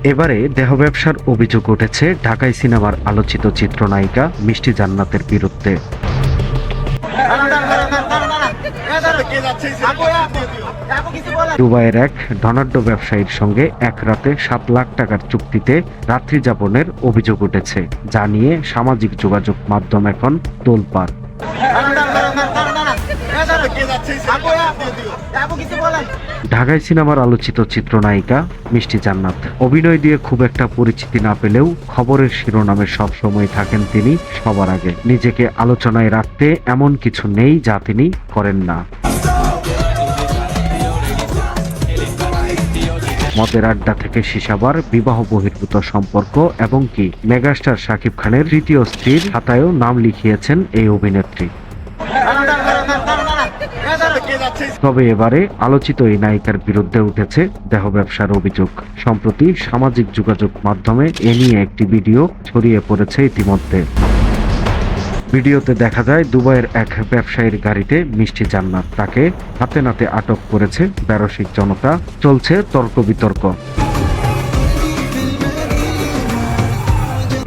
এবারে দেহ ব্যবসার অভিযোগ উঠেছে ঢাকাই সিনেমার আলোচিত চিত্রনায়িকা মিষ্টি জান্নাতের বিরুদ্ধে। দুবাইয়ের এক ধনাঢ্য ব্যবসায়ীর সঙ্গে এক রাতে 7 লাখ টাকার চুক্তিতে রাত্রি যাপনের অভিযোগ উঠেছে, যা নিয়ে সামাজিক যোগাযোগ মাধ্যম এখন তোলপাড়। ঢাকাই সিনেমার আলোচিত চিত্রনায়িকা মিষ্টি জান্নাত অভিনয় দিয়ে খুব একটা পরিচিতি না পেলেও খবরের শিরোনামে সবসময় থাকেন তিনি সবার আগে। নিজেকে আলোচনায় রাখতে এমন কিছু নেই যা তিনি করেন না। মদের আড্ডা থেকে শিশাবার, বিবাহ বহির্ভূত সম্পর্ক এবং কি মেগাস্টার শাকিব খানের তৃতীয় স্ত্রীর খাতায়ও নাম লিখিয়েছেন এই অভিনেত্রী। তবে এবারে আলোচিত এই নায়িকার বিরুদ্ধে উঠেছে দেহ ব্যবসার অভিযোগ। সম্প্রতি সামাজিক যোগাযোগ মাধ্যমে এ নিয়ে একটি ভিডিও ছড়িয়ে পড়েছে ইতিমধ্যে। ভিডিওতে দেখা যায় দুবাইয়ের এক ব্যবসায়ীর গাড়িতে মিষ্টি জান্নাত। তাকে হাতে নাতে আটক করেছে বেরসিক জনতা। চলছে তর্ক বিতর্ক।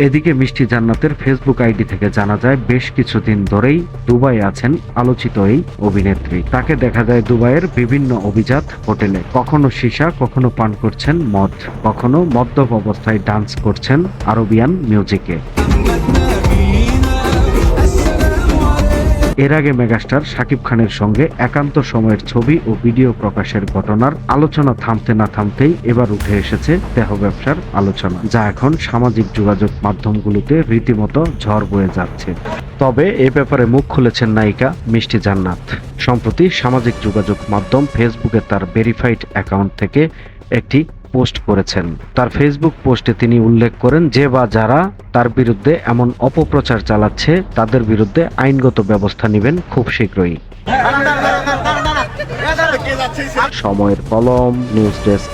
এদিকে মিষ্টি জান্নাতের ফেসবুক আইডি থেকে জানা যায় বেশ কিছুদিন ধরেই দুবাই আছেন আলোচিত এই অভিনেত্রী। তাকে দেখা যায় দুবাইয়ের বিভিন্ন অভিজাত হোটেলে, কখনো সীসা, কখনো পান করছেন মদ, কখনো মদ্যপ অবস্থায় ডান্স করছেন আরবিয়ান মিউজিকে। এর আগে মেগাস্টার শাকিব খানের সঙ্গে একান্ত সময়ের ছবি ও ভিডিও প্রকাশের ঘটনার আলোচনা থামতে না থামতেই এবার উঠে এসেছে দেহ ব্যবসার আলোচনা, যা এখন সামাজিক যোগাযোগ মাধ্যমগুলোতে রীতিমতো ঝড় বয়ে যাচ্ছে। তবে এ ব্যাপারে মুখ খুলেছেন নায়িকা মিষ্টি জান্নাত। সম্প্রতি সামাজিক যোগাযোগ মাধ্যম ফেসবুকে তার ভেরিফাইড অ্যাকাউন্ট থেকে একটি পোস্ট করেছেন। তার ফেসবুক পোস্টে তিনি উল্লেখ করেন যে বা যারা তার বিরুদ্ধে এমন অপপ্রচার চালাচ্ছে তাদের বিরুদ্ধে আইনগত ব্যবস্থা নেবেন খুব শীঘ্রই। সময়ের কলম, নিউজ ডেস্ক।